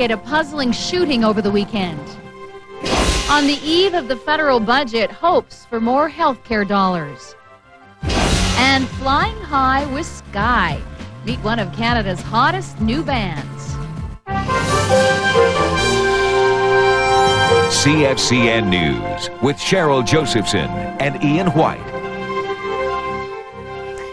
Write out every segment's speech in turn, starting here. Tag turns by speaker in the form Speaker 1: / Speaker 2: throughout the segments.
Speaker 1: A puzzling shooting over the weekend. On the eve of the federal budget, hopes for more health care dollars. And flying high with Sky. Meet one of Canada's hottest new bands.
Speaker 2: CFCN News with Cheryl Josephson and Ian White.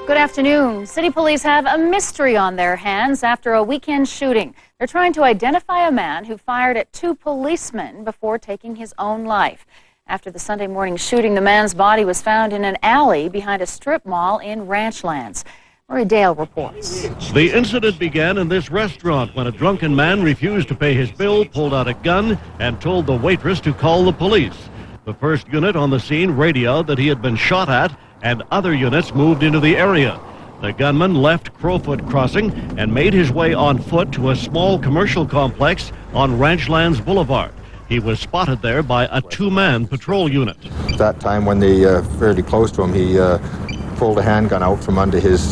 Speaker 1: Good afternoon. City police have a mystery on their hands after a weekend shooting. They're trying to identify a man who fired at two policemen before taking his own life. After the Sunday morning shooting, the man's body was found in an alley behind a strip mall in Ranchlands. Murray Dale reports.
Speaker 3: The incident began in this restaurant when a drunken man refused to pay his bill, pulled out a gun, and told the waitress to call the police. The first unit on the scene radioed that he had been shot at, and other units moved into the area. The gunman left Crowfoot Crossing and made his way on foot to a small commercial complex on Ranchlands Boulevard. He was spotted there by a two-man patrol unit.
Speaker 4: At that time, when they fairly close to him, he pulled a handgun out from under his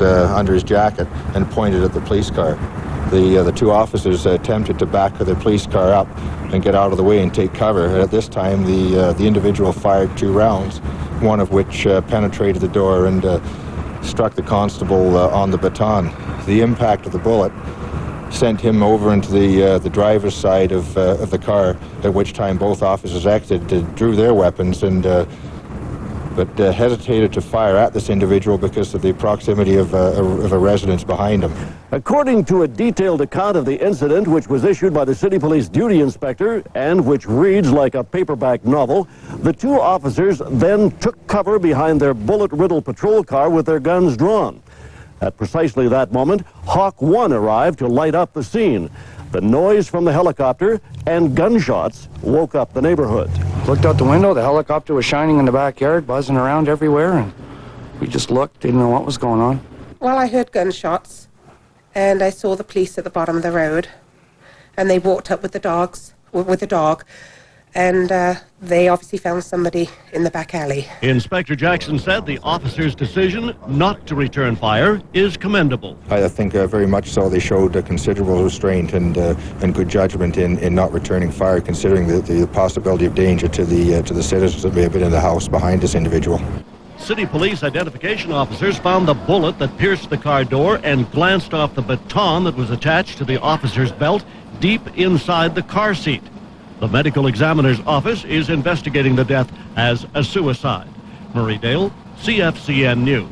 Speaker 4: jacket and pointed at the police car. The two officers attempted to back the police car up and get out of the way and take cover. At this time, the individual fired two rounds, one of which penetrated the door and struck the constable on the baton. The impact of the bullet sent him over into the driver's side of the car, at which time both officers exited, drew their weapons, but hesitated to fire at this individual because of the proximity of a residence behind him.
Speaker 3: According to a detailed account of the incident, which was issued by the city police duty inspector and which reads like a paperback novel, the two officers then took cover behind their bullet-riddled patrol car with their guns drawn. At precisely that moment, Hawk 1 arrived to light up the scene. The noise from the helicopter and gunshots woke up the neighborhood.
Speaker 5: Looked out the window, the helicopter was shining in the backyard, buzzing around everywhere, and we just looked, didn't know what was going on.
Speaker 6: Well, I heard gunshots, and I saw the police at the bottom of the road, and they walked up with the dog, and they obviously found somebody in the back alley.
Speaker 3: Inspector Jackson said the officer's decision not to return fire is commendable.
Speaker 4: I think very much so. They showed a considerable restraint and good judgment in not returning fire, considering the possibility of danger to the citizens that may have been in the house behind this individual.
Speaker 3: City police identification officers found the bullet that pierced the car door and glanced off the baton that was attached to the officer's belt deep inside the car seat. The medical examiner's office is investigating the death as a suicide. Murray Dale, CFCN News.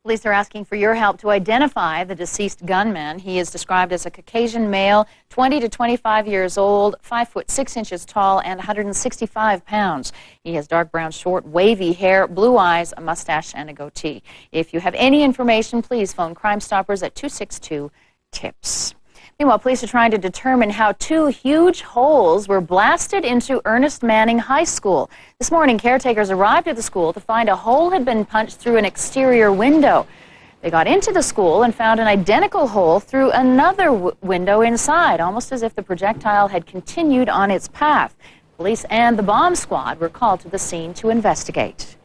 Speaker 1: Police are asking for your help to identify the deceased gunman. He is described as a Caucasian male, 20 to 25 years old, 5 foot 6 inches tall, and 165 pounds. He has dark brown, short, wavy hair, blue eyes, a mustache, and a goatee. If you have any information, please phone Crime Stoppers at 262-TIPS. Meanwhile, police are trying to determine how two huge holes were blasted into Ernest Manning High School. This morning, caretakers arrived at the school to find a hole had been punched through an exterior window. They got into the school and found an identical hole through another window inside, almost as if the projectile had continued on its path. Police and the bomb squad were called to the scene to investigate.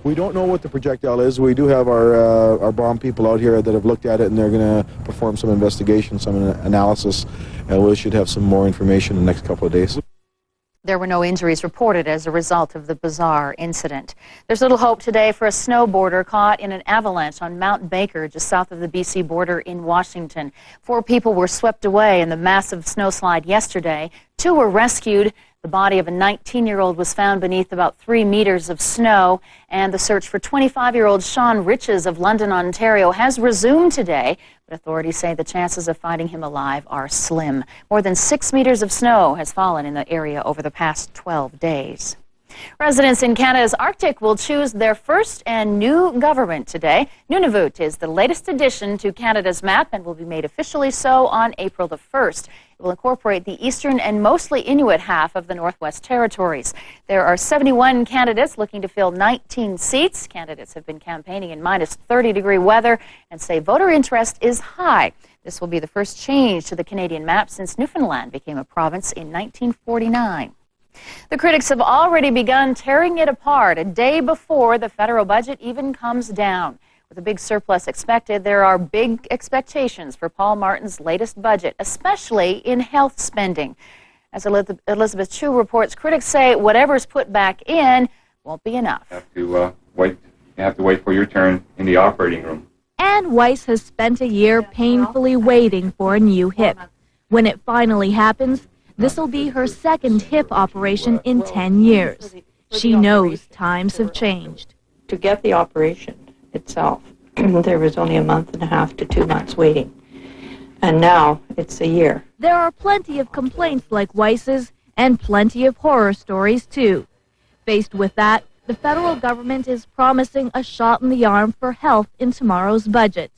Speaker 7: We don't know what the projectile is. We do have our bomb people out here that have looked at it, and they're going to perform some investigation, some analysis, and we should have some more information in the next couple of days.
Speaker 1: There were no injuries reported as a result of the bizarre incident. There's little hope today for a snowboarder caught in an avalanche on Mount Baker, just south of the BC border in Washington. 4 people were swept away in the massive snowslide yesterday. 2 were rescued. The body of a 19-year-old was found beneath about 3 meters of snow, and the search for 25-year-old Sean Riches of London, Ontario has resumed today, but authorities say the chances of finding him alive are slim. More than 6 meters of snow has fallen in the area over the past 12 days. Residents in Canada's Arctic will choose their first and new government today. Nunavut is the latest addition to Canada's map and will be made officially so on April the 1st. It will incorporate the eastern and mostly Inuit half of the Northwest Territories. There are 71 candidates looking to fill 19 seats. Candidates have been campaigning in minus 30-degree weather and say voter interest is high. This will be the first change to the Canadian map since Newfoundland became a province in 1949. The critics have already begun tearing it apart a day before the federal budget even comes down. With a big surplus expected, there are big expectations for Paul Martin's latest budget, especially in health spending. As Elizabeth Chu reports, critics say whatever's put back in won't be enough.
Speaker 8: You have to wait for your turn in the operating room.
Speaker 9: Ann Weiss has spent a year painfully waiting for a new hip. When it finally happens, this will be her second hip operation in 10 years. She knows times have changed.
Speaker 10: To get the operation itself, there was only a month and a half to 2 months waiting. And now it's a year.
Speaker 9: There are plenty of complaints like Weiss's and plenty of horror stories too. Faced with that, the federal government is promising a shot in the arm for health in tomorrow's budget.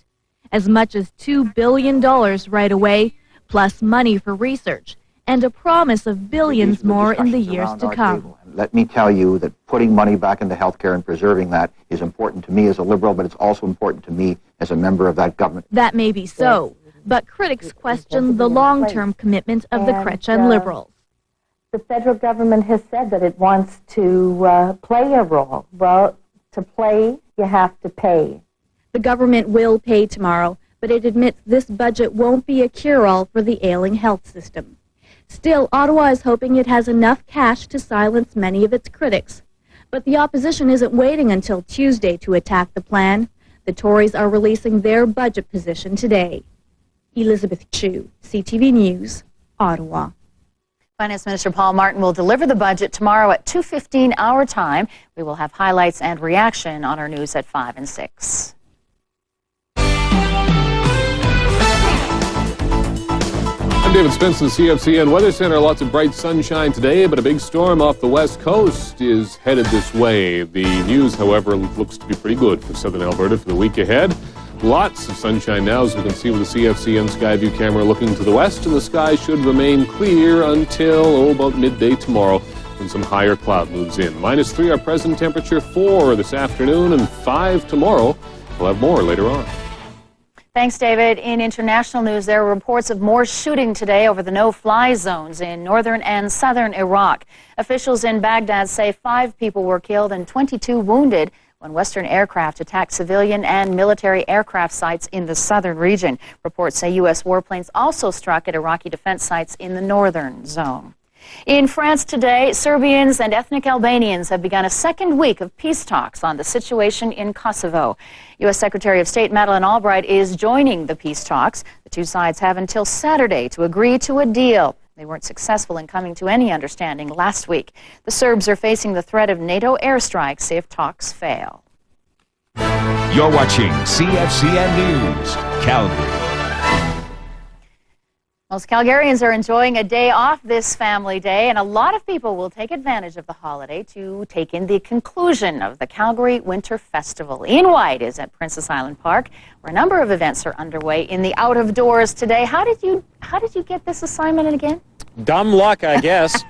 Speaker 9: As much as $2 billion right away, plus money for research, and a promise of billions more in the years to come.
Speaker 11: Let me tell you that putting money back into healthcare and preserving that is important to me as a Liberal, but it's also important to me as a member of that government.
Speaker 9: That may be so, but critics question the long-term commitment of the Chrétien Liberals.
Speaker 12: The federal government has said that it wants to play a role. Well, to play, you have to pay.
Speaker 9: The government will pay tomorrow, but it admits this budget won't be a cure-all for the ailing health system. Still, Ottawa is hoping it has enough cash to silence many of its critics. But the opposition isn't waiting until Tuesday to attack the plan. The Tories are releasing their budget position today. Elizabeth Chu, CTV News, Ottawa.
Speaker 1: Finance Minister Paul Martin will deliver the budget tomorrow at 2:15 our time. We will have highlights and reaction on our news at 5 and 6.
Speaker 13: I'm David Spence in the CFCN Weather Center. Lots of bright sunshine today, but a big storm off the west coast is headed this way. The news, however, looks to be pretty good for southern Alberta for the week ahead. Lots of sunshine now, as we can see with the CFCN Skyview camera looking to the west, and the sky should remain clear until about midday tomorrow when some higher cloud moves in. -3 our present temperature, 4 this afternoon, and 5 tomorrow. We'll have more later on.
Speaker 1: Thanks, David. In international news, there are reports of more shooting today over the no-fly zones in northern and southern Iraq. Officials in Baghdad say 5 people were killed and 22 wounded when Western aircraft attacked civilian and military aircraft sites in the southern region. Reports say U.S. warplanes also struck at Iraqi defense sites in the northern zone. In France today, Serbians and ethnic Albanians have begun a second week of peace talks on the situation in Kosovo. U.S. Secretary of State Madeleine Albright is joining the peace talks. The two sides have until Saturday to agree to a deal. They weren't successful in coming to any understanding last week. The Serbs are facing the threat of NATO airstrikes if talks fail.
Speaker 2: You're watching CFCN News, Calgary.
Speaker 1: Most Calgarians are enjoying a day off this family day, and a lot of people will take advantage of the holiday to take in the conclusion of the Calgary Winter Festival. Ian White is at Princess Island Park, where a number of events are underway in the out of doors today. How did you get this assignment again?
Speaker 14: Dumb luck, I guess.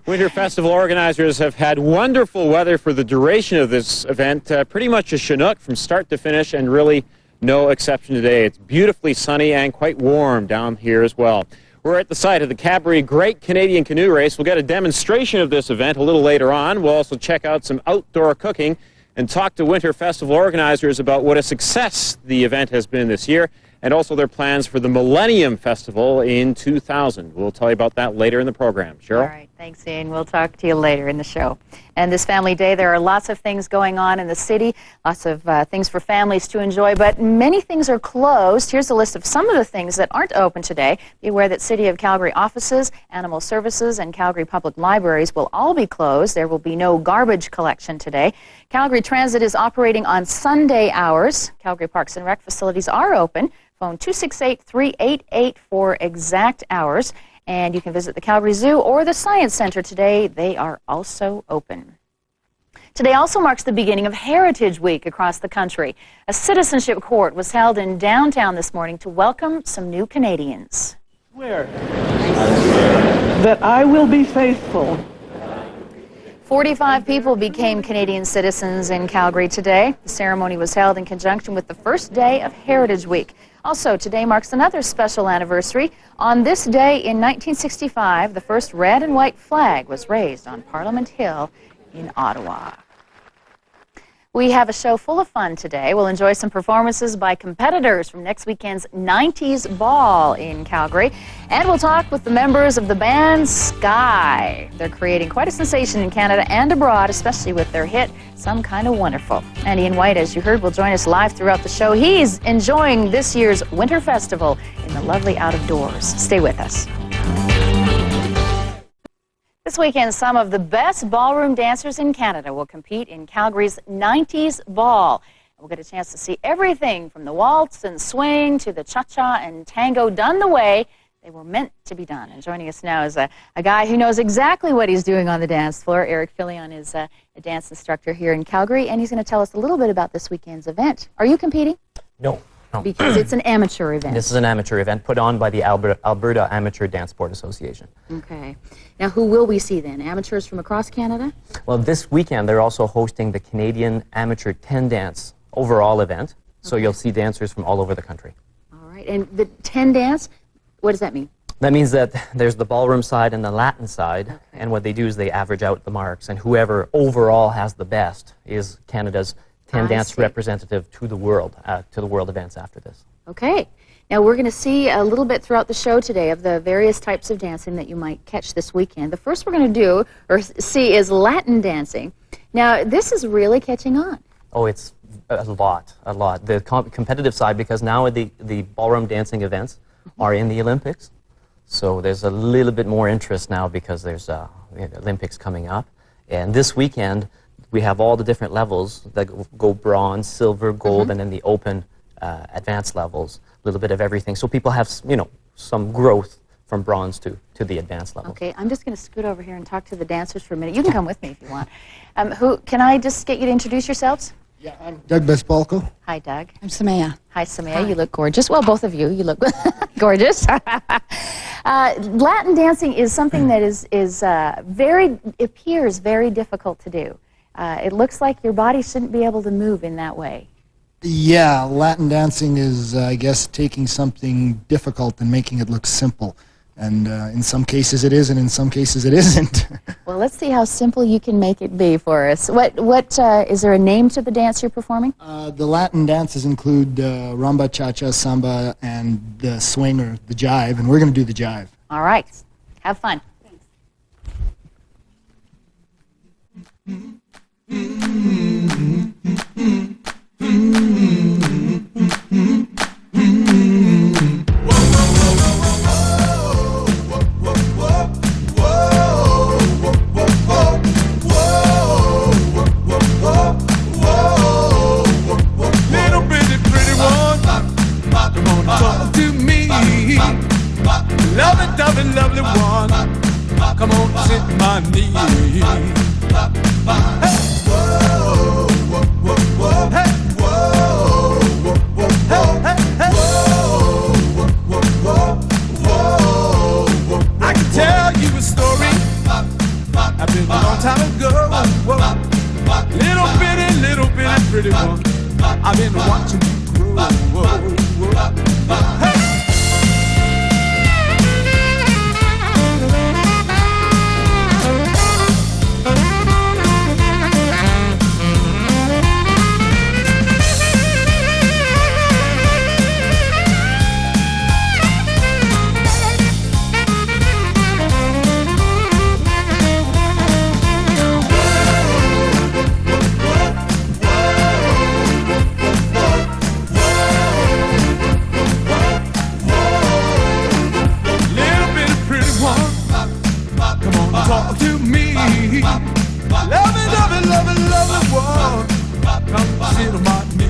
Speaker 14: Winter Festival organizers have had wonderful weather for the duration of this event, pretty much a Chinook from start to finish, and really no exception today. It's beautifully sunny and quite warm down here as well. We're at the site of the Calgary Great Canadian Canoe Race. We'll get a demonstration of this event a little later on. We'll also check out some outdoor cooking and talk to Winter Festival organizers about what a success the event has been this year, and also their plans for the Millennium Festival in 2000. We'll tell you about that later in the program. Cheryl?
Speaker 1: All right, thanks, Ian. We'll talk to you later in the show. And this family day, there are lots of things going on in the city, lots of things for families to enjoy, but many things are closed. Here's a list of some of the things that aren't open today. Be aware that City of Calgary offices, animal services, and Calgary public libraries will all be closed. There will be no garbage collection today. Calgary Transit is operating on Sunday hours. Calgary Parks and Rec facilities are open. Phone 268-388 for exact hours. And you can visit the Calgary Zoo or the Science Center today. They are also open. Today also marks the beginning of Heritage Week across the country. A citizenship court was held in downtown this morning to welcome some new Canadians.
Speaker 15: Swear that I will be faithful.
Speaker 1: 45 people became Canadian citizens in Calgary today. The ceremony was held in conjunction with the first day of Heritage Week. Also, today marks another special anniversary. On this day in 1965, the first red and white flag was raised on Parliament Hill in Ottawa. We have a show full of fun today. We'll enjoy some performances by competitors from next weekend's 90s Ball in Calgary. And we'll talk with the members of the band Sky. They're creating quite a sensation in Canada and abroad, especially with their hit, Some Kind of Wonderful. And Ian White, as you heard, will join us live throughout the show. He's enjoying this year's Winter Festival in the lovely out of doors. Stay with us. This weekend, some of the best ballroom dancers in Canada will compete in Calgary's 90s Ball. We'll get a chance to see everything from the waltz and swing to the cha-cha and tango done the way they were meant to be done. And joining us now is a guy who knows exactly what he's doing on the dance floor. Eric Fillion is a dance instructor here in Calgary, and he's going to tell us a little bit about this weekend's event. Are you competing?
Speaker 16: No.
Speaker 1: Because it's an amateur event.
Speaker 16: This is an amateur event put on by the Alberta Amateur Dance Sport Association.
Speaker 1: Okay. Now, who will we see then? Amateurs from across Canada?
Speaker 16: Well, this weekend they're also hosting the Canadian Amateur 10 Dance overall event, so you'll see dancers from all over the country.
Speaker 1: All right. And the 10 Dance, what does that mean?
Speaker 16: That means that there's the ballroom side and the Latin side, and what they do is they average out the marks, and whoever overall has the best is Canada's 10 Dance representative to the world events after this.
Speaker 1: Okay. Now, we're going to see a little bit throughout the show today of the various types of dancing that you might catch this weekend. The first we're going to do, or see, is Latin dancing. Now, this is really catching on.
Speaker 16: Oh, it's a lot. The competitive side, because now the ballroom dancing events are in the Olympics, so there's a little bit more interest now because there's the Olympics coming up. And this weekend, we have all the different levels that go bronze, silver, gold, and then the open advanced levels, a little bit of everything. So people have, some growth from bronze to the advanced level.
Speaker 1: Okay, I'm just going to scoot over here and talk to the dancers for a minute. You can come with me if you want. Can I just get you to introduce yourselves?
Speaker 17: Yeah, I'm Doug Bespalko.
Speaker 1: Hi, Doug.
Speaker 18: I'm Samaya.
Speaker 1: Hi, Samaya. You look gorgeous. Well, both of you. You look gorgeous. Latin dancing is something that appears very difficult to do. It looks like your body shouldn't be able to move in that way.
Speaker 17: Yeah, Latin dancing is, I guess, taking something difficult and making it look simple. And in some cases it is, and in some cases it isn't.
Speaker 1: Well, let's see how simple you can make it be for us. Is there a name to the dance you're performing?
Speaker 17: The Latin dances include rumba, cha-cha, samba, and the swing or the jive, and we're going to do the jive.
Speaker 1: All right. Have fun.
Speaker 19: Lovely one, come on, sit my knee. Hey, whoa, whoa, whoa, whoa, hey, whoa, whoa, whoa, hey, hey, whoa, whoa, whoa, whoa. I can tell you a story. I've been a long time ago. Little bitty, pretty one. I've been watching you grow. Hey. Talk to me, loving one. Come sit on my knee.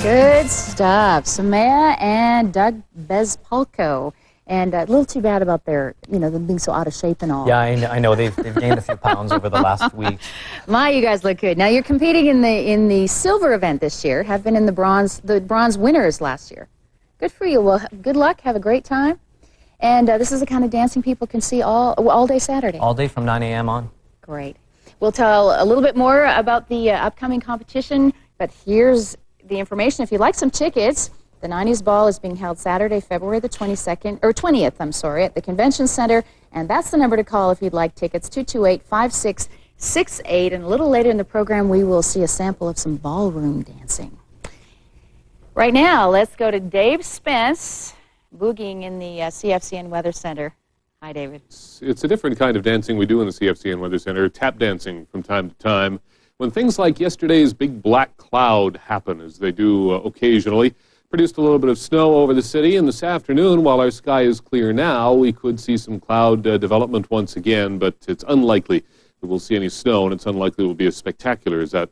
Speaker 1: Good stuff. Samaya and Doug Bespalko. And a little too bad about their, them being so out of shape and all.
Speaker 16: Yeah, I know. They've gained a few pounds over the last week.
Speaker 1: My, you guys look good. Now you're competing in the silver event this year. Have been in the bronze winners last year. Good for you. Well, good luck. Have a great time. And this is the kind of dancing people can see all day Saturday.
Speaker 16: All day from 9 a.m. on.
Speaker 1: Great. We'll tell a little bit more about the upcoming competition, but here's the information. If you'd like some tickets, the 90s Ball is being held Saturday, February the 20th, at the Convention Center, and that's the number to call if you'd like tickets, 228-5668. And a little later in the program, we will see a sample of some ballroom dancing. Right now, let's go to Dave Spence, boogieing in the CFCN Weather Center. Hi, David.
Speaker 13: It's a different kind of dancing we do in the CFCN Weather Center, tap dancing from time to time. When things like yesterday's big black cloud happen, as they do occasionally, produced a little bit of snow over the city, and this afternoon, while our sky is clear now, we could see some cloud development once again, but it's unlikely that we'll see any snow, and it's unlikely it will be as spectacular as that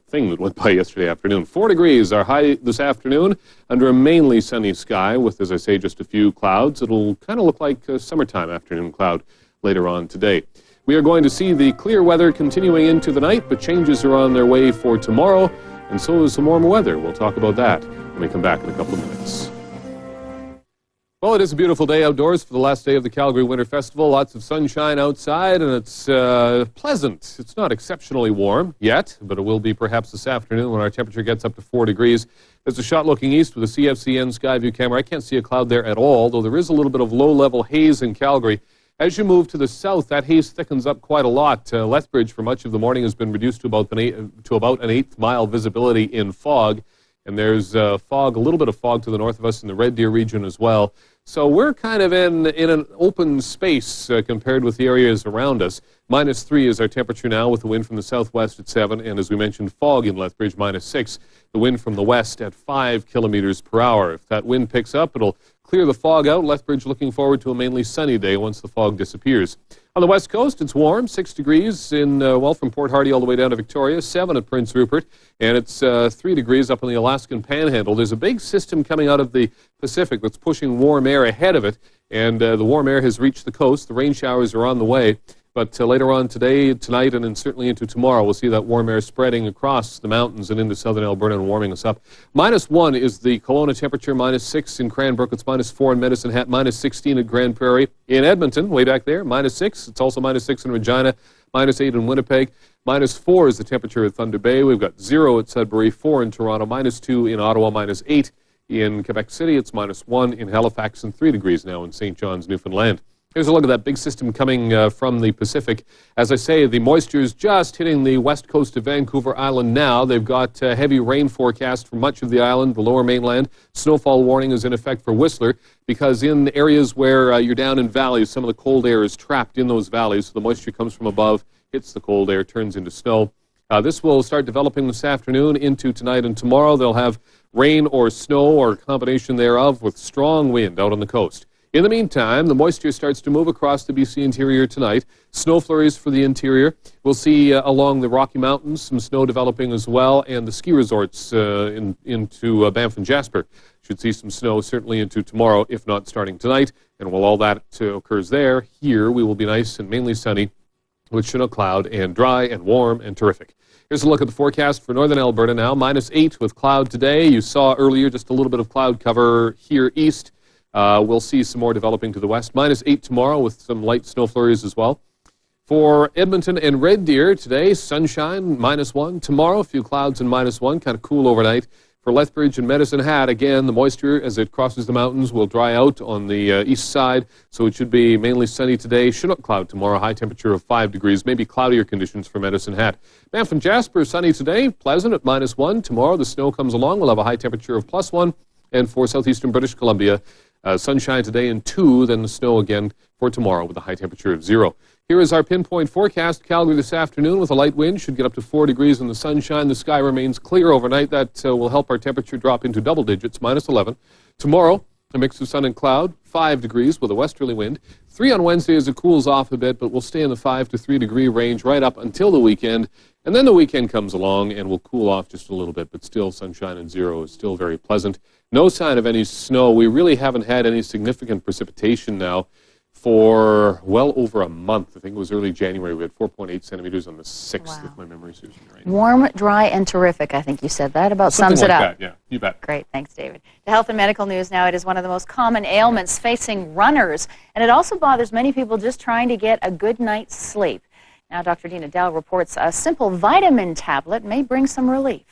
Speaker 13: thing that went by yesterday afternoon. 4 degrees are high this afternoon under a mainly sunny sky with, as I say, just a few clouds. It'll kind of look like a summertime afternoon cloud later on today. We are going to see the clear weather continuing into the night, but changes are on their way for tomorrow, and so is some warmer weather. We'll talk about that when we come back in a couple of minutes. Well, it is a beautiful day outdoors for the last day of the Calgary Winter Festival. Lots of sunshine outside, and it's pleasant. It's not exceptionally warm yet, but it will be perhaps this afternoon when our temperature gets up to 4 degrees. There's a shot looking east with a CFCN Skyview camera. I can't see a cloud there at all, though there is a little bit of low-level haze in Calgary. As you move to the south, that haze thickens up quite a lot. Lethbridge, for much of the morning, has been reduced to about an eighth-mile visibility in fog. And there's fog, a little bit of fog to the north of us in the Red Deer region as well. So we're kind of in an open space compared with the areas around us. -3 is our temperature now with the wind from the southwest at 7. And as we mentioned, fog in Lethbridge, -6. The wind from the west at 5 kilometers per hour. If that wind picks up, it'll clear the fog out. Lethbridge looking forward to a mainly sunny day once the fog disappears. On the west coast, it's warm, 6 degrees from Port Hardy all the way down to Victoria, 7 at Prince Rupert, and it's 3 degrees up in the Alaskan Panhandle. There's a big system coming out of the Pacific that's pushing warm air ahead of it, and the warm air has reached the coast. The rain showers are on the way. But later on today, tonight, and then certainly into tomorrow, we'll see that warm air spreading across the mountains and into southern Alberta and warming us up. -1 is the Kelowna temperature, -6 in Cranbrook, it's -4 in Medicine Hat, -16 at Grand Prairie. In Edmonton, way back there, -6. It's also -6 in Regina, -8 in Winnipeg. -4 is the temperature at Thunder Bay. We've got 0 at Sudbury, 4 in Toronto, -2 in Ottawa, -8 in Quebec City. It's -1 in Halifax and 3 degrees now in St. John's, Newfoundland. Here's a look at that big system coming from the Pacific. As I say, the moisture is just hitting the west coast of Vancouver Island now. They've got heavy rain forecast for much of the island, the lower mainland. Snowfall warning is in effect for Whistler because in areas where you're down in valleys, some of the cold air is trapped in those valleys. So the moisture comes from above, hits the cold air, turns into snow. This will start developing this afternoon into tonight and tomorrow. They'll have rain or snow or a combination thereof with strong wind out on the coast. In the meantime, the moisture starts to move across the BC interior tonight. Snow flurries for the interior. We'll see along the Rocky Mountains some snow developing as well, and the ski resorts into Banff and Jasper should see some snow certainly into tomorrow, if not starting tonight. And while all that occurs there, here we will be nice and mainly sunny with Chinook cloud and dry and warm and terrific. Here's a look at the forecast for northern Alberta now. -8 with cloud today. You saw earlier just a little bit of cloud cover here east. We'll see some more developing to the west. -8 tomorrow with some light snow flurries as well. For Edmonton and Red Deer today, sunshine, -1. Tomorrow, a few clouds and -1, kind of cool overnight. For Lethbridge and Medicine Hat, again, the moisture as it crosses the mountains will dry out on the east side, so it should be mainly sunny today. Chinook cloud tomorrow, high temperature of 5 degrees, maybe cloudier conditions for Medicine Hat. Banff and Jasper, sunny today, pleasant at -1. Tomorrow, the snow comes along. We'll have a high temperature of +1. And for southeastern British Columbia, sunshine today and 2, then the snow again for tomorrow with a high temperature of 0. Here is our pinpoint forecast. Calgary this afternoon with a light wind should get up to 4 degrees in the sunshine. The sky remains clear overnight. That will help our temperature drop into double digits, -11. Tomorrow, a mix of sun and cloud, 5 degrees with a westerly wind. 3 on Wednesday as it cools off a bit, but we'll stay in the 5 to 3 degree range right up until the weekend. And then the weekend comes along and we'll cool off just a little bit, but still sunshine and zero is still very pleasant. No sign of any snow. We really haven't had any significant precipitation now for well over a month. I think it was early January. We had 4.8 centimeters on the 6th, if my memory serves me right.
Speaker 1: Warm, dry, and terrific. I think you said that. About
Speaker 13: Something
Speaker 1: sums it
Speaker 13: like
Speaker 1: up.
Speaker 13: that, yeah, you bet.
Speaker 1: Great. Thanks, David. To health and medical news now, it is one of the most common ailments facing runners, and it also bothers many people just trying to get a good night's sleep. Now, Dr. Dina Dell reports a simple vitamin tablet may bring some relief.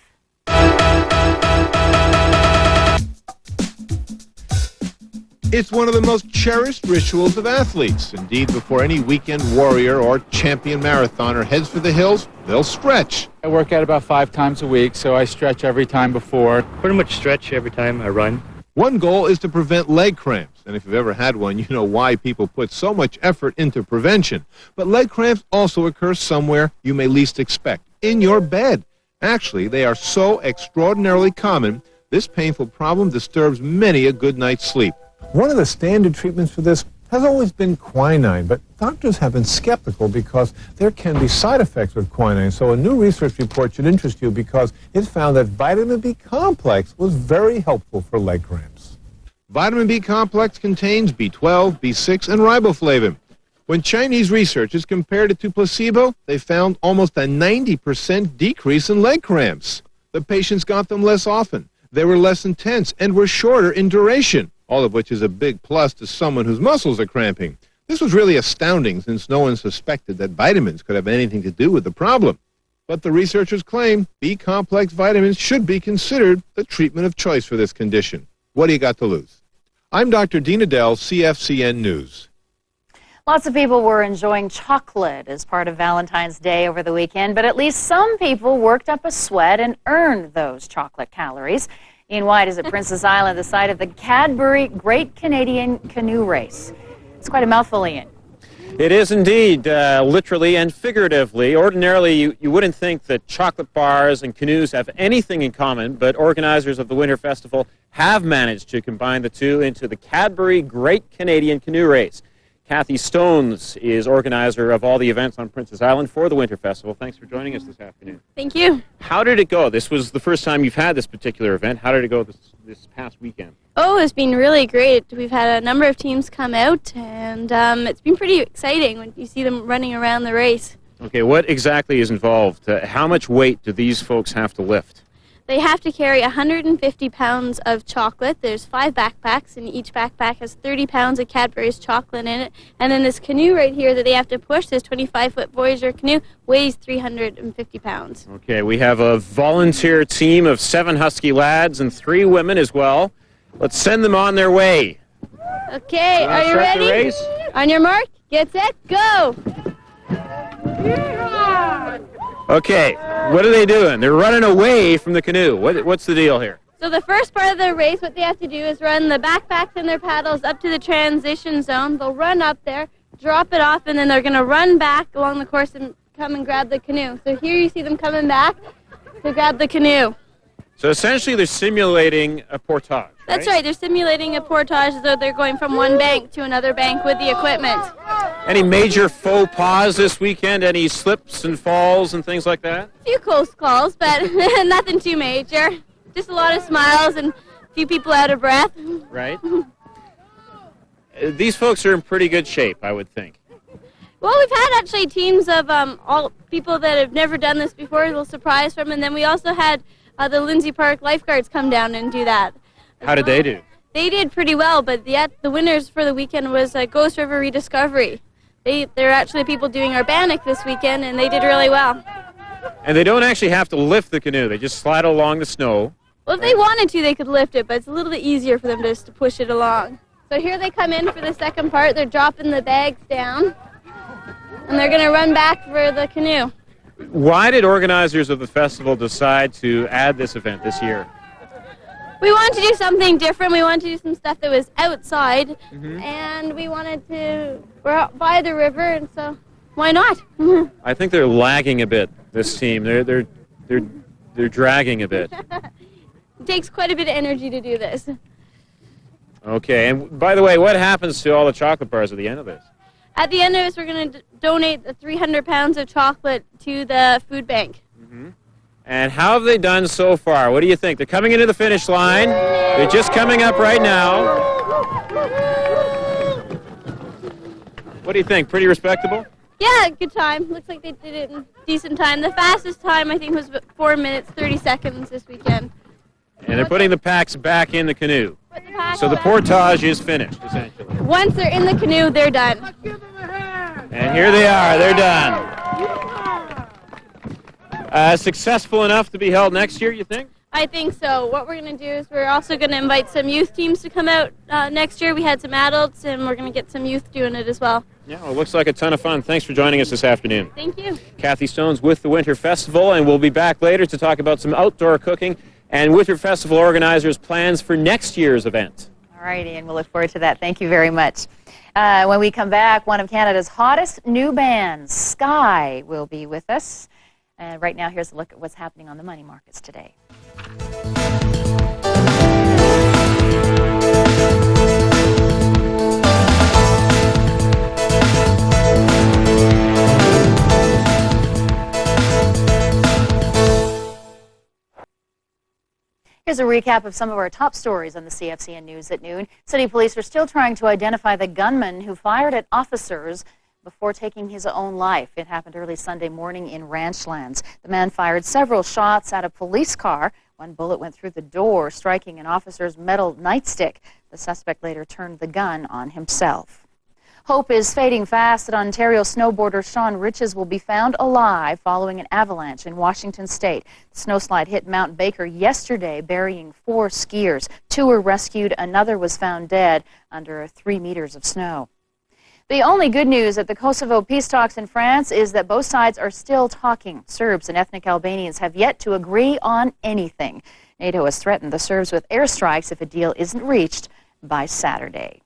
Speaker 18: It's one of the most cherished rituals of athletes. Indeed, before any weekend warrior or champion marathoner heads for the hills, they'll stretch.
Speaker 20: I work out about 5 times a week, so I stretch every time before. Pretty much stretch every time I run.
Speaker 18: One goal is to prevent leg cramps, and if you've ever had one, you know why people put so much effort into prevention. But leg cramps also occur somewhere you may least expect, in your bed. Actually, they are so extraordinarily common, this painful problem disturbs many a good night's sleep.
Speaker 21: One of the standard treatments for this has always been quinine, but doctors have been skeptical because there can be side effects with quinine. So a new research report should interest you because it found that vitamin B complex was very helpful for leg cramps.
Speaker 18: Vitamin B complex contains B12, B6, and riboflavin. When Chinese researchers compared it to placebo, they found almost a 90% decrease in leg cramps. The patients got them less often, they were less intense, and were shorter in duration, all of which is a big plus to someone whose muscles are cramping. This was really astounding since no one suspected that vitamins could have anything to do with the problem. But the researchers claim B-complex vitamins should be considered the treatment of choice for this condition. What do you got to lose? I'm Dr. Dina Dell, CFCN News.
Speaker 1: Lots of people were enjoying chocolate as part of Valentine's Day over the weekend, but at least some people worked up a sweat and earned those chocolate calories. Ian White is at Princess Island, the site of the Cadbury Great Canadian Canoe Race. It's quite a mouthful, Ian.
Speaker 14: It is indeed, literally and figuratively. Ordinarily, you wouldn't think that chocolate bars and canoes have anything in common, but organizers of the Winter Festival have managed to combine the two into the Cadbury Great Canadian Canoe Race. Kathy Stones is organizer of all the events on Princess Island for the Winter Festival. Thanks for joining us this afternoon.
Speaker 22: Thank you.
Speaker 14: How did it go? This was the first time you've had this particular event. How did it go this past weekend?
Speaker 22: Oh, it's been really great. We've had a number of teams come out, and it's been pretty exciting when you see them running around the race.
Speaker 14: Okay, what exactly is involved? How much weight do these folks have to lift?
Speaker 22: They have to carry 150 pounds of chocolate. There's 5 backpacks, and each backpack has 30 pounds of Cadbury's chocolate in it. And then this canoe right here that they have to push, this 25-foot Voyager canoe, weighs 350 pounds.
Speaker 14: Okay, we have a volunteer team of 7 husky lads and 3 women as well. Let's send them on their way.
Speaker 22: Okay, are you ready?
Speaker 14: The race?
Speaker 22: On your mark, get set, go!
Speaker 14: Okay, what are they doing? They're running away from the canoe. What's the deal here?
Speaker 22: So the first part of the race, what they have to do is run the backpacks and their paddles up to the transition zone. They'll run up there, drop it off, and then they're going to run back along the course and come and grab the canoe. So here you see them coming back to grab the canoe.
Speaker 14: So essentially they're simulating a portage.
Speaker 22: That's right. They're simulating a portage as though they're going from one bank to another bank with the equipment.
Speaker 14: Any major faux pas this weekend? Any slips and falls and things like that?
Speaker 22: A few close calls, but nothing too major. Just a lot of smiles and a few people out of breath.
Speaker 14: Right. These folks are in pretty good shape, I would think.
Speaker 22: Well, we've had actually teams of all people that have never done this before, a little surprise from, and then we also had the Lindsay Park lifeguards come down and do that.
Speaker 14: How did they do?
Speaker 22: They did pretty well, but yet the winners for the weekend was Ghost River Rediscovery. They're actually people doing Urbanic this weekend, and they did really well.
Speaker 14: And they don't actually have to lift the canoe. They just slide along the snow.
Speaker 22: Well, if they wanted to, they could lift it, but it's a little bit easier for them just to push it along. So here they come in for the second part. They're dropping the bags down, and they're going to run back for the canoe.
Speaker 14: Why did organizers of the festival decide to add this event this year?
Speaker 22: We wanted to do something different. We wanted to do some stuff that was outside, and we wanted to, we're out by the river, and so why not?
Speaker 14: I think they're lagging a bit, this team. They're dragging a bit.
Speaker 22: It takes quite a bit of energy to do this.
Speaker 14: Okay, and by the way, what happens to all the chocolate bars at the end of this?
Speaker 22: at the end of this, we're going to donate the 300 pounds of chocolate to the food bank.
Speaker 14: And how have they done so far? What do you think? They're coming into the finish line. They're just coming up right now. What do you think? Pretty respectable?
Speaker 22: Yeah, good time. Looks like they did it in decent time. The fastest time, I think, was 4 minutes, 30 seconds this weekend.
Speaker 14: And they're putting the packs back in the canoe. So the portage is finished, essentially.
Speaker 22: Once they're in the canoe, they're done.
Speaker 14: And here they are. They're done. Successful enough to be held next year, you think?
Speaker 22: I think so. What we're going to do is we're also going to invite some youth teams to come out next year. We had some adults, and we're going to get some youth doing it as well.
Speaker 14: Yeah, well, it looks like a ton of fun. Thanks for joining us this afternoon.
Speaker 22: Thank you.
Speaker 14: Kathy Stone's with the Winter Festival, and we'll be back later to talk about some outdoor cooking and Winter Festival organizers' plans for next year's event.
Speaker 1: All right, Ian, we'll look forward to that. Thank you very much. When we come back, one of Canada's hottest new bands, Sky, will be with us. And right now, here's a look at what's happening on the money markets today. Here's a recap of some of our top stories on the CFCN News at noon. City police are still trying to identify the gunman who fired at officers before taking his own life. It happened early Sunday morning in Ranchlands. The man fired several shots at a police car. One bullet went through the door, striking an officer's metal nightstick. The suspect later turned the gun on himself. Hope is fading fast that Ontario snowboarder Sean Riches will be found alive following an avalanche in Washington state. The snowslide hit Mount Baker yesterday, burying 4 skiers. 2 were rescued, another was found dead under 3 meters of snow. The only good news at the Kosovo peace talks in France is that both sides are still talking. Serbs and ethnic Albanians have yet to agree on anything. NATO has threatened the Serbs with airstrikes if a deal isn't reached by Saturday.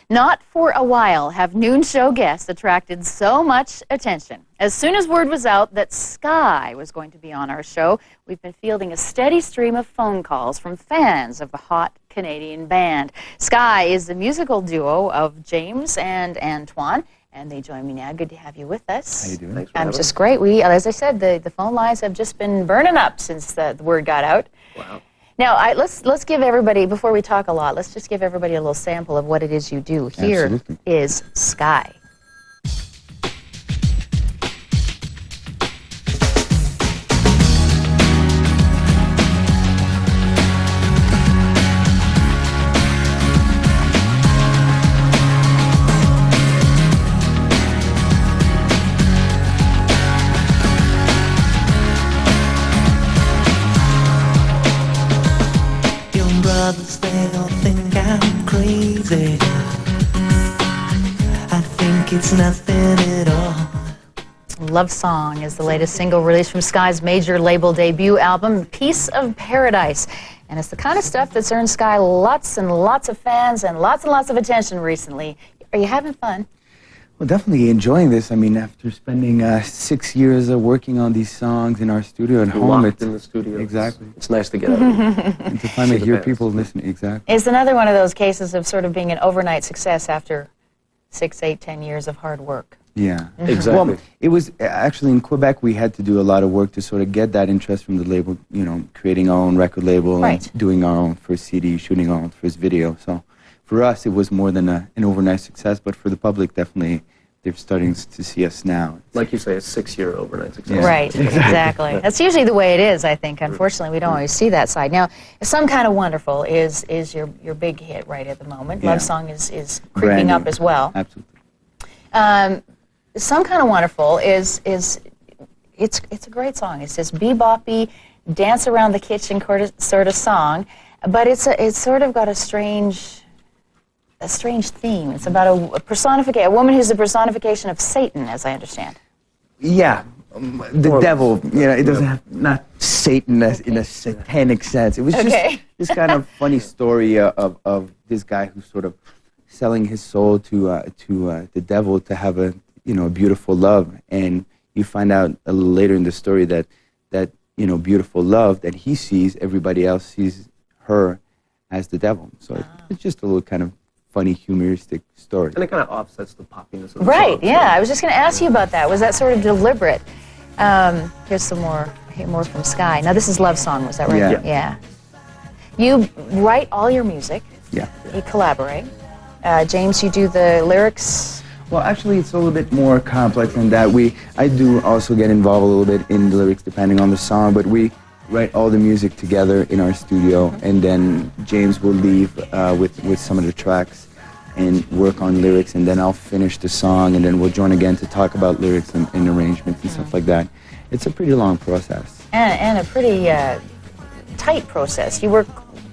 Speaker 1: Not for a while have noon show guests attracted so much attention. As soon as word was out that Sky was going to be on our show, we've been fielding a steady stream of phone calls from fans of the hot Canadian band. Sky is the musical duo of James and Antoine, and they join me now. Good to have you with us.
Speaker 5: How you doing?
Speaker 1: I'm just great. As I said, the phone lines have just been burning up since the word got out.
Speaker 5: Wow.
Speaker 1: Now, let's give everybody, before we talk a lot, let's just give everybody a little sample of what it is you do. Here
Speaker 5: Absolutely.
Speaker 1: is Sky.
Speaker 6: Brothers, they all think I'm crazy. I think it's nothing at all.
Speaker 1: Love Song is the latest single released from Sky's major label debut album, Piece of Paradise. And it's the kind of stuff that's earned Sky lots and lots of fans and lots of attention recently. Are you having fun?
Speaker 5: Well, definitely enjoying this. I mean, after spending 6 years working on these songs in our studio at home,
Speaker 23: Locked
Speaker 5: it's
Speaker 23: in the studio.
Speaker 5: Exactly.
Speaker 23: It's nice to get out.
Speaker 5: And to finally hear people listening. Exactly.
Speaker 1: It's another one of those cases of sort of being an overnight success after 6, 8, 10 years of hard work.
Speaker 5: Yeah.
Speaker 23: Exactly.
Speaker 5: Well, it was actually in Quebec we had to do a lot of work to sort of get that interest from the label, you know, creating our own record label,
Speaker 1: Right.
Speaker 5: and doing our own first CD, shooting our own first video. So for us it was more than an overnight success, but for the public definitely they're starting to see us now.
Speaker 23: Like you say, a 6-year overnight success.
Speaker 5: Yeah.
Speaker 1: Right, exactly. That's usually the way it is, I think. Unfortunately, we don't always see that side. Now, Some Kind of Wonderful is your big hit right at the moment.
Speaker 5: Yeah.
Speaker 1: Love Song is creeping
Speaker 5: Brand
Speaker 1: up
Speaker 5: new.
Speaker 1: as well.
Speaker 5: Absolutely.
Speaker 1: Some Kind of Wonderful it's a great song. It's this beboppy, dance around the kitchen sort of song, but it's sort of got a strange theme. It's about a woman who's the personification of Satan, as I understand.
Speaker 5: Yeah, the devil. You know, it doesn't have not Satan as in a satanic sense. It was just this kind of funny story of this guy who's sort of selling his soul to the devil to have a beautiful love, and you find out a little later in the story that beautiful love that he sees, everybody else sees her as the devil. So it's just a little kind of funny, humoristic story.
Speaker 23: And it kind of offsets the poppiness of the
Speaker 1: Right,
Speaker 23: song, so-
Speaker 1: yeah. I was just going to ask you about that. Was that sort of deliberate? Here's some more. Hear more from Sky. Now, this is Love Song, was that right?
Speaker 5: Yeah.
Speaker 1: You write all your music.
Speaker 5: Yeah.
Speaker 1: You collaborate. James, you do the lyrics.
Speaker 5: Well, actually, it's a little bit more complex than that. I do also get involved a little bit in the lyrics depending on the song, but we write all the music together in our studio, and then James will leave with some of the tracks and work on lyrics, and then I'll finish the song, and then we'll join again to talk about lyrics and arrangements and stuff like that. It's a pretty long process.
Speaker 1: And a pretty tight process. You work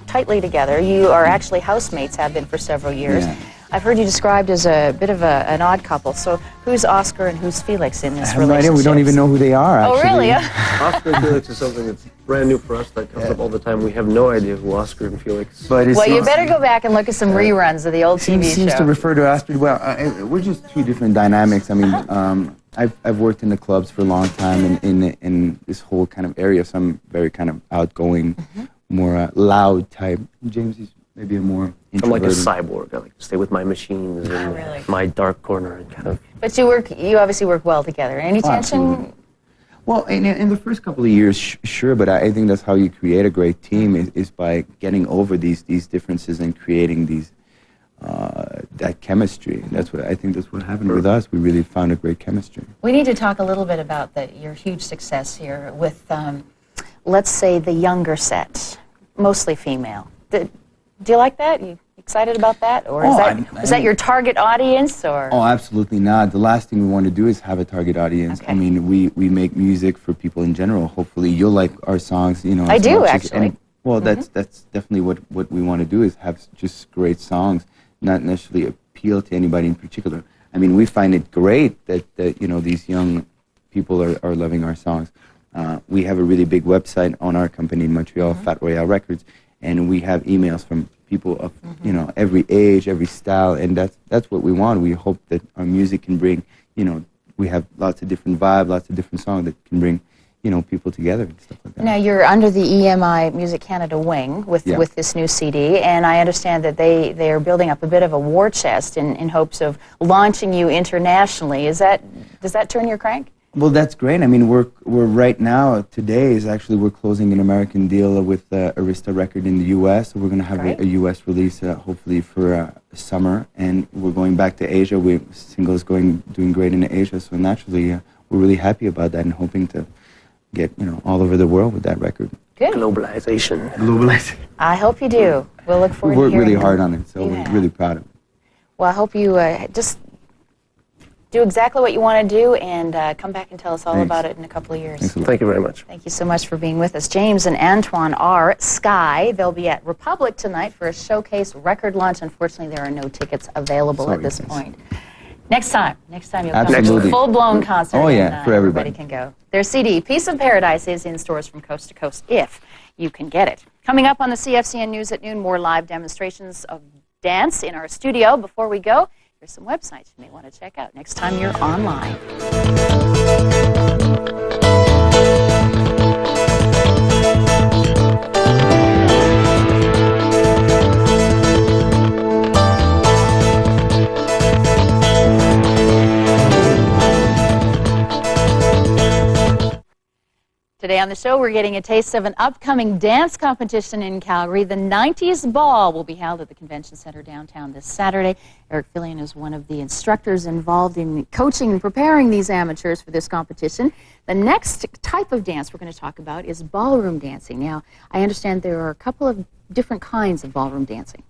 Speaker 1: tightly together. You are actually housemates, have been for several years.
Speaker 5: Yeah.
Speaker 1: I've heard you described as a bit of an odd couple. So who's Oscar and who's Felix in this
Speaker 5: I have no idea.
Speaker 1: relationship?
Speaker 5: We don't even know who they are, actually.
Speaker 1: Oh, really?
Speaker 23: Oscar and Felix is something that's brand new for us. That comes up all the time. We have no idea who Oscar and Felix.
Speaker 5: But
Speaker 1: Well, you better go back and look at some reruns of the old TV
Speaker 5: seems
Speaker 1: show.
Speaker 5: to refer to us pretty well. We're just two different dynamics. I mean, I've worked in the clubs for a long time in this whole kind of area, so I'm very kind of outgoing, more loud type. James is maybe a more
Speaker 23: I'm like a
Speaker 5: introverted.
Speaker 23: cyborg. I like to stay with my machines and
Speaker 1: really?
Speaker 23: my dark corner and kind of.
Speaker 1: But you obviously work well together. Any tension?
Speaker 5: Absolutely. Well, in the first couple of years, sure, but I think that's how you create a great team is by getting over these differences and creating these that chemistry. That's what I think. That's what happened with us. We really found a great chemistry.
Speaker 1: We need to talk a little bit about your huge success here with, let's say, the younger set, mostly female. Do you like that? You excited about that, or is that your target audience, or?
Speaker 5: Oh, absolutely not. The last thing we want to do is have a target audience.
Speaker 1: Okay.
Speaker 5: I mean, we make music for people in general. Hopefully, you'll like our songs. You know,
Speaker 1: I
Speaker 5: as
Speaker 1: do,
Speaker 5: much as
Speaker 1: actually.
Speaker 5: any- well, that's definitely what we want to do is have just great songs, not necessarily appeal to anybody in particular. I mean, we find it great that these young people are loving our songs. We have a really big website on our company in Montreal, Fat Royale Records, and we have emails from people of every age, every style, and that's what we want. We hope that our music can bring, we have lots of different vibe, lots of different songs that can bring, people together and stuff like that.
Speaker 1: Now, you're under the EMI Music Canada wing with this new CD, and I understand that they are building up a bit of a war chest in hopes of launching you internationally. Does that turn your crank?
Speaker 5: Well, that's great. I mean, we're right now, today is actually, we're closing an American deal with Arista Record in the U.S., so we're going to have a U.S. release hopefully for summer, and we're going back to Asia. Singles doing great in Asia, so naturally we're really happy about that and hoping to get all over the world with that record.
Speaker 1: Good.
Speaker 23: Globalization.
Speaker 1: I hope you do. We'll look forward to
Speaker 5: We
Speaker 1: hearing
Speaker 5: work really
Speaker 1: them.
Speaker 5: hard on it, so we're really proud of it.
Speaker 1: Well, I hope you just do exactly what you want to do and come back and tell us all
Speaker 5: Thanks.
Speaker 1: about it in a couple of years.
Speaker 23: Thank you very much.
Speaker 1: Thank you so much for being with us. James and Antoine are Sky. They'll be at Republic tonight for a showcase record launch. Unfortunately, there are no tickets available at this point. Next time you'll come to a
Speaker 5: Absolutely.
Speaker 1: full-blown concert.
Speaker 5: Oh, yeah,
Speaker 1: and,
Speaker 5: for everybody.
Speaker 1: can go. Their CD, Piece of Paradise, is in stores from coast to coast if you can get it. Coming up on the CFCN News at noon, more live demonstrations of dance in our studio. Before we go, here's some websites you may want to check out next time you're online. Today on the show, we're getting a taste of an upcoming dance competition in Calgary. The 90s Ball will be held at the Convention Center downtown this Saturday. Eric Fillion is one of the instructors involved in coaching and preparing these amateurs for this competition. The next type of dance we're going to talk about is ballroom dancing. Now, I understand there are a couple of different kinds of ballroom dancing.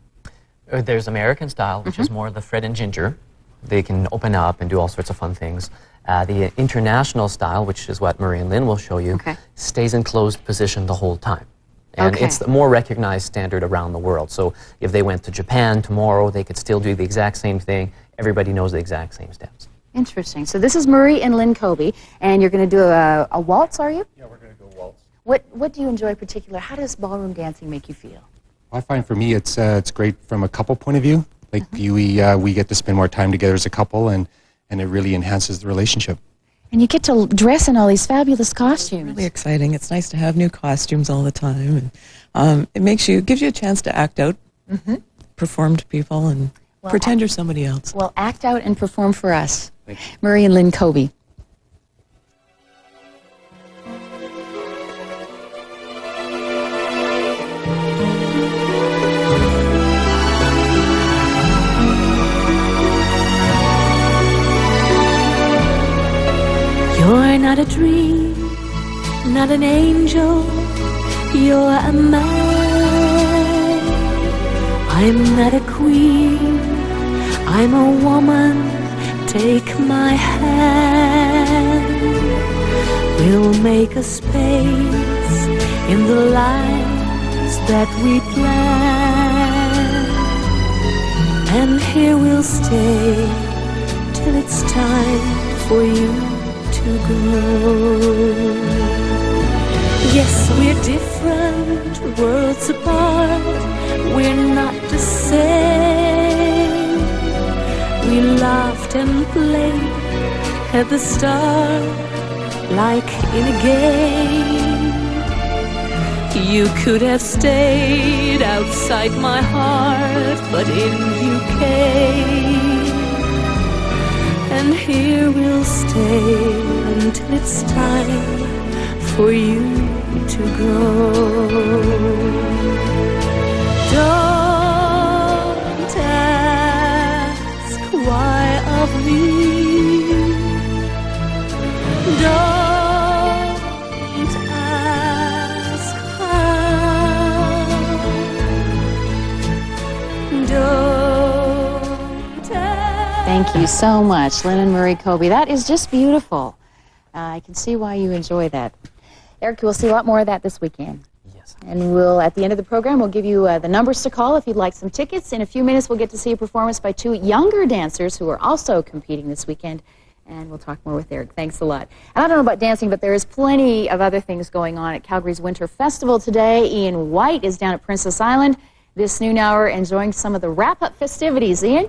Speaker 16: There's American style, which is more the Fred and Ginger. They can open up and do all sorts of fun things. The international style, which is what Marie and Lynn will show you, stays in closed position the whole time. And it's the more recognized standard around the world. So if they went to Japan tomorrow, they could still do the exact same thing. Everybody knows the exact same steps.
Speaker 1: Interesting. So this is Marie and Lynn Kobe, and you're going to do a waltz, are you?
Speaker 3: Yeah, we're going to go waltz.
Speaker 1: What do you enjoy in particular? How does ballroom dancing make you feel?
Speaker 3: I find for me it's great from a couple point of view. Like we get to spend more time together as a couple, and it really enhances the relationship.
Speaker 1: And you get to dress in all these fabulous costumes.
Speaker 4: Really exciting. It's nice to have new costumes all the time, and it gives you a chance to act out, perform to people, and
Speaker 1: Well,
Speaker 4: Pretend you're somebody else.
Speaker 1: Well, act out and perform for us. Murray and Lynn Kobe.
Speaker 7: You're not a dream, not an angel, you're a man. I'm not a queen, I'm a woman, take my hand. We'll make a space in the lives that we plan, and here we'll stay till it's time for you to go. Yes, we're different, worlds apart, we're not the same. We laughed and played at the start like in a game. You could have stayed outside my heart, but in you came. And here we'll stay until it's time for you to go. Don't ask why of me. Don't ask how. Don't ask.
Speaker 1: Thank you so much, Lynn and Murray Kobe. That is just beautiful. I can see why you enjoy that. Eric, we'll see a lot more of that this weekend.
Speaker 16: Yes.
Speaker 1: And we'll, at the end of the program, we'll give you the numbers to call if you'd like some tickets. In a few minutes, we'll get to see a performance by two younger dancers who are also competing this weekend. And we'll talk more with Eric. Thanks a lot. And I don't know about dancing, but there is plenty of other things going on at Calgary's Winter Festival today. Ian White is down at Princess Island this noon hour enjoying some of the wrap-up festivities. Ian?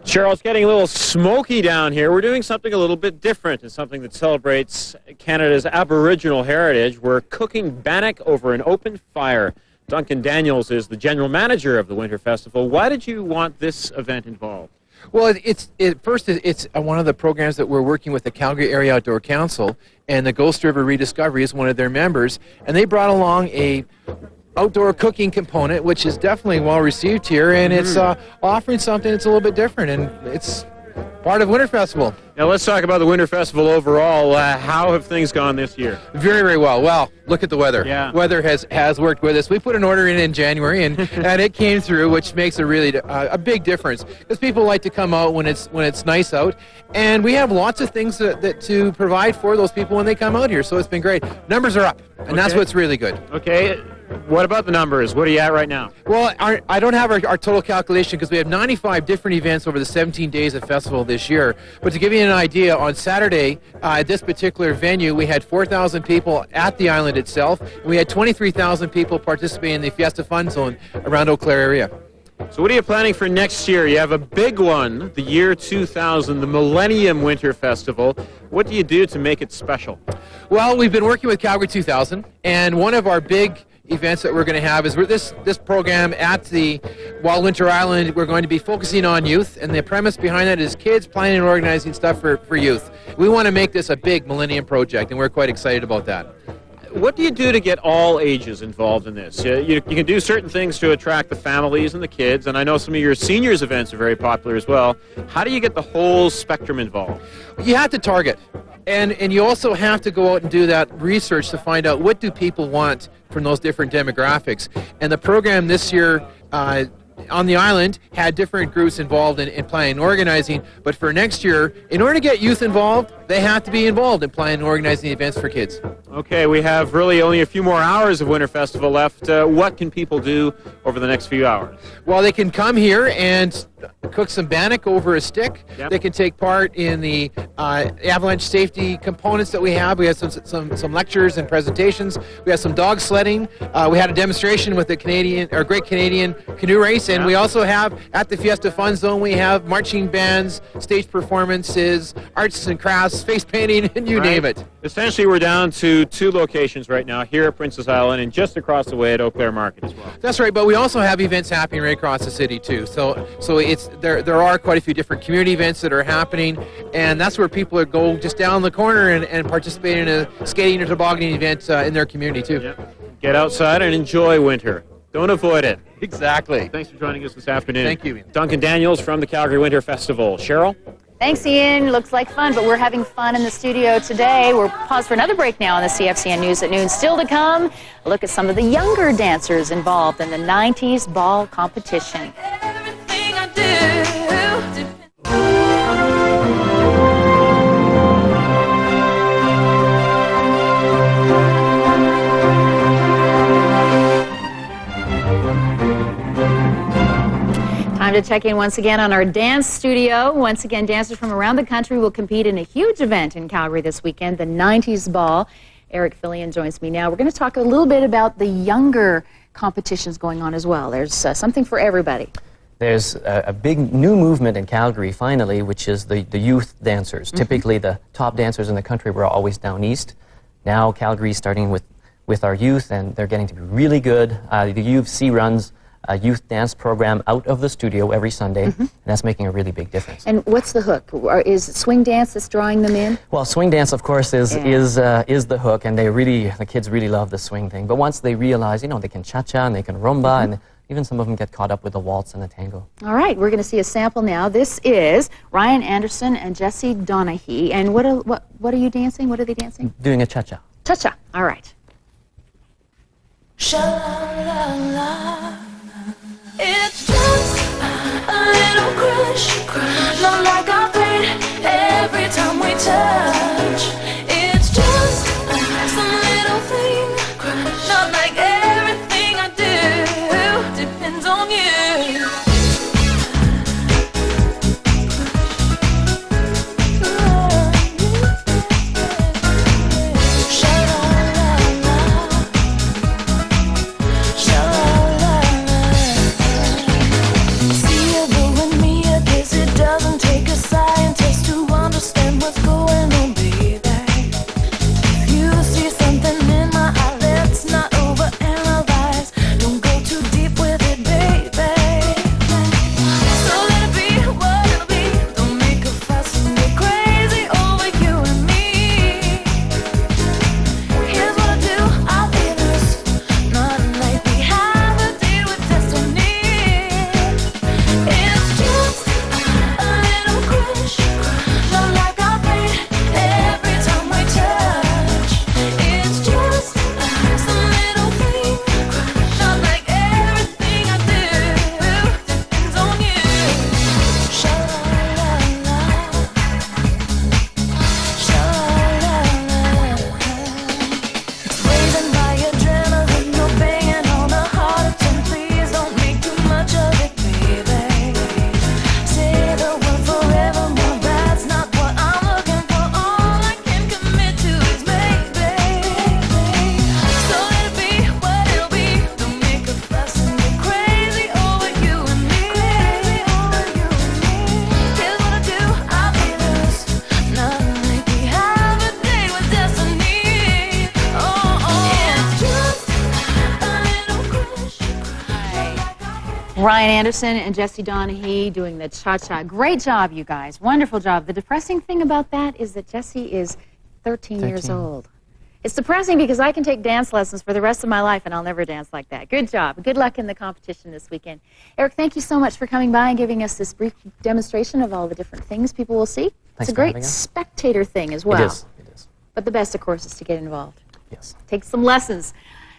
Speaker 14: Cheryl, it's getting a little smoky down here. We're doing something a little bit different and something that celebrates Canada's Aboriginal heritage. We're cooking bannock over an open fire. Duncan Daniels is the general manager of the Winter Festival. Why did you want this event involved?
Speaker 8: Well, it's one of the programs that we're working with the Calgary Area Outdoor Council, and the Ghost River Rediscovery is one of their members, and they brought along a outdoor cooking component, which is definitely well received here, and it's offering something that's a little bit different, and it's part of Winter Festival.
Speaker 14: Now let's talk about the Winter Festival overall. How have things gone this year?
Speaker 8: Very, very well. Well, look at the weather.
Speaker 14: Yeah.
Speaker 8: Weather has worked with us. We put an order in January, and and it came through, which makes a really a big difference, because people like to come out when it's nice out, and we have lots of things that to provide for those people when they come out here. So it's been great. Numbers are up, and that's what's really good.
Speaker 14: Okay. What about the numbers? What are you at right now?
Speaker 8: Well, I don't have our total calculation because we have 95 different events over the 17 days of festival this year. But to give you an idea, on Saturday at this particular venue, we had 4,000 people at the island itself, and we had 23,000 people participating in the Fiesta Fun Zone around Eau Claire area.
Speaker 14: So what are you planning for next year? You have a big one, the year 2000, the Millennium Winter Festival. What do you do to make it special?
Speaker 8: Well, we've been working with Calgary 2000, and one of our big events that we're going to have is this program at the Wild Winter Island. We're going to be focusing on youth, and the premise behind that is kids planning and organizing stuff for youth. We want to make this a big Millennium project, and we're quite excited about that.
Speaker 14: What do you do to get all ages involved in this? You can do certain things to attract the families and the kids, and I know some of your seniors events are very popular as well. How do you get the whole spectrum involved?
Speaker 8: You have to target, and you also have to go out and do that research to find out what do people want from those different demographics. And the program this year on the island had different groups involved in planning and organizing, but for next year, in order to get youth involved, they have to be involved in planning and organizing events for kids.
Speaker 14: Okay, we have really only a few more hours of Winter Festival left. What can people do over the next few hours?
Speaker 8: Well, they can come here and cook some bannock over a stick.
Speaker 14: Yep.
Speaker 8: They can take part in the avalanche safety components that we have. We have some lectures and presentations. We have some dog sledding. We had a demonstration with the Great Canadian Canoe Race, and we also have at the Fiesta Fun Zone, we have marching bands, stage performances, arts and crafts, dance, face painting, and you name it.
Speaker 14: Essentially, we're down to 2 locations right now, here at Princess Island and just across the way at Eau Claire Market as well.
Speaker 8: That's right, but we also have events happening right across the city too. So it's there are quite a few different community events that are happening, and that's where people go just down the corner and participate in a skating or tobogganing event in their community too.
Speaker 14: Yep. Get outside and enjoy winter. Don't avoid it.
Speaker 8: Exactly.
Speaker 14: Thanks for joining us this afternoon.
Speaker 8: Thank you, Ian.
Speaker 14: Duncan Daniels from the Calgary Winter Festival. Cheryl?
Speaker 1: Thanks, Ian. Looks like fun, but we're having fun in the studio today. We're paused for another break now on the CFCN News at Noon. Still to come, a look at some of the younger dancers involved in the 90s ball competition.
Speaker 7: Everything I do.
Speaker 1: Time to check in once again on our dance studio. Once again, dancers from around the country will compete in a huge event in Calgary this weekend, the 90s Ball. Eric Fillion joins me now. We're going to talk a little bit about the younger competitions going on as well. There's something for everybody.
Speaker 16: There's a big new movement in Calgary, finally, which is the youth dancers. Typically, the top dancers in the country were always down east. Now, Calgary's starting with our youth, and they're getting to be really good. The UFC runs a youth dance program out of the studio every Sunday, and that's making a really big difference.
Speaker 1: And what's the hook? Is it swing dance that's drawing them in?
Speaker 16: Well, swing dance, of course, is the hook, and the kids really love the swing thing. But once they realize, you know, they can cha-cha and they can rumba, and even some of them get caught up with the waltz and the tango.
Speaker 1: All right, we're going to see a sample now. This is Ryan Anderson and Jesse Donahue. And what are you dancing? What are they dancing?
Speaker 16: Doing a cha-cha.
Speaker 1: Cha-cha. All right.
Speaker 7: Sha-la-la-la. It's just a little crush, not like our fate every time we touch. It's just some little thing, not like everything I do depends on you.
Speaker 1: Ryan Anderson and Jesse Donahue doing the cha-cha. Great job, you guys. Wonderful job. The depressing thing about that is that Jesse is 13 years old. It's depressing because I can take dance lessons for the rest of my life and I'll never dance like that. Good job. Good luck in the competition this weekend. Eric, thank you so much for coming by and giving us this brief demonstration of all the different things people will see. It's a great spectator thing as well.
Speaker 16: It is.
Speaker 1: But the best, of course, is to get involved.
Speaker 16: Yes.
Speaker 1: Take some lessons.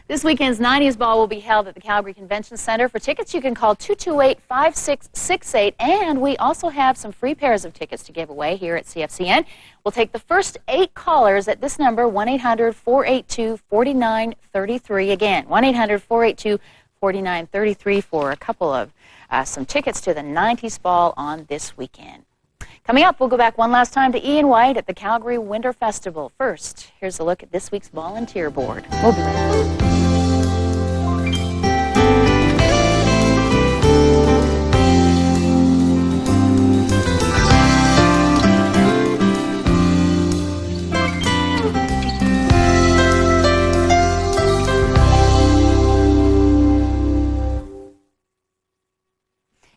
Speaker 1: This weekend's 90s Ball will be held at the Calgary Convention Center. For tickets, you can call 228-5668, and we also have some free pairs of tickets to give away here at CFCN. We'll take the first 8 callers at this number, 1-800-482-4933. Again, 1-800-482-4933 for a couple of some tickets to the 90s Ball on this weekend. Coming up, we'll go back one last time to Ian White at the Calgary Winter Festival. First, here's a look at this week's volunteer board. We'll be right back.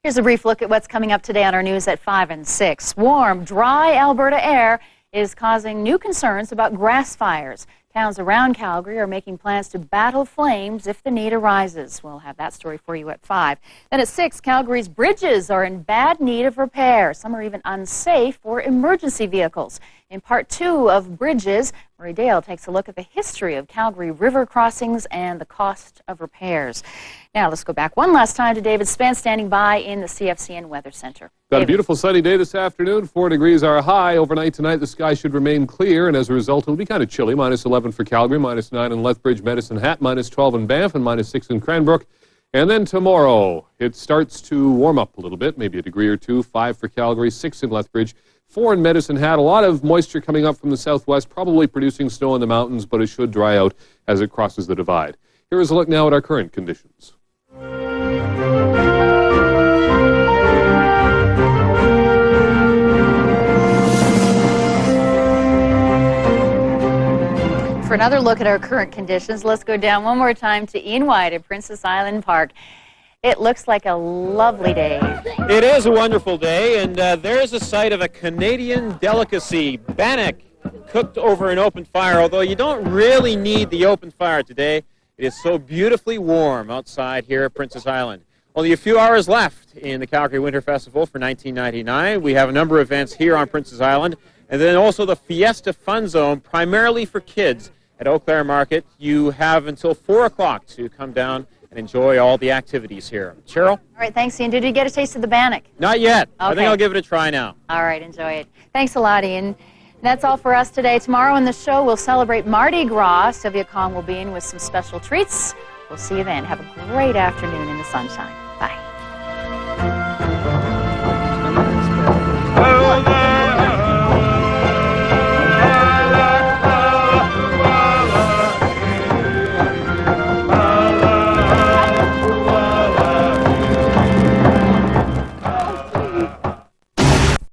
Speaker 1: Here's a brief look at what's coming up today on our news at 5 and 6. Warm, dry Alberta air is causing new concerns about grass fires. Towns around Calgary are making plans to battle flames if the need arises. We'll have that story for you at 5. Then at 6, Calgary's bridges are in bad need of repair. Some are even unsafe for emergency vehicles. In part 2 of Bridges, Marie Dale takes a look at the history of Calgary river crossings and the cost of repairs. Now let's go back one last time to David Spence standing by in the CFCN Weather Center.
Speaker 13: Got
Speaker 1: David.
Speaker 13: a beautiful sunny day this afternoon. 4 degrees our high. Overnight tonight, the sky should remain clear, and as a result, it'll be kind of chilly. -11 for Calgary, -9 in Lethbridge, Medicine Hat, -12 in Banff, and -6 in Cranbrook. And then tomorrow, it starts to warm up a little bit, maybe a degree or two. 5 for Calgary, 6 in Lethbridge, 4 in Medicine Hat. A lot of moisture coming up from the southwest, probably producing snow in the mountains, but it should dry out as it crosses the divide. Here is a look now at our current conditions.
Speaker 1: For another look at our current conditions, let's go down one more time to Ian White at Princess Island Park. It looks like a lovely day.
Speaker 14: It is a wonderful day, and there's a sight of a Canadian delicacy, bannock, cooked over an open fire, although you don't really need the open fire today. It is so beautifully warm outside here at Princess Island. Only a few hours left in the Calgary Winter Festival for 1999. We have a number of events here on Princess Island, and then also the Fiesta Fun Zone, primarily for kids at Eau Claire Market. You have until 4 o'clock to come down and enjoy all the activities here. Cheryl?
Speaker 1: All right, thanks, Ian. Did you get a taste of the bannock?
Speaker 14: Not yet.
Speaker 1: Okay.
Speaker 14: I think I'll give it a try now.
Speaker 1: All right, enjoy it. Thanks a lot, Ian. That's all for us today. Tomorrow on the show, we'll celebrate Mardi Gras. Sylvia Kong will be in with some special treats. We'll see you then. Have a great afternoon in the sunshine.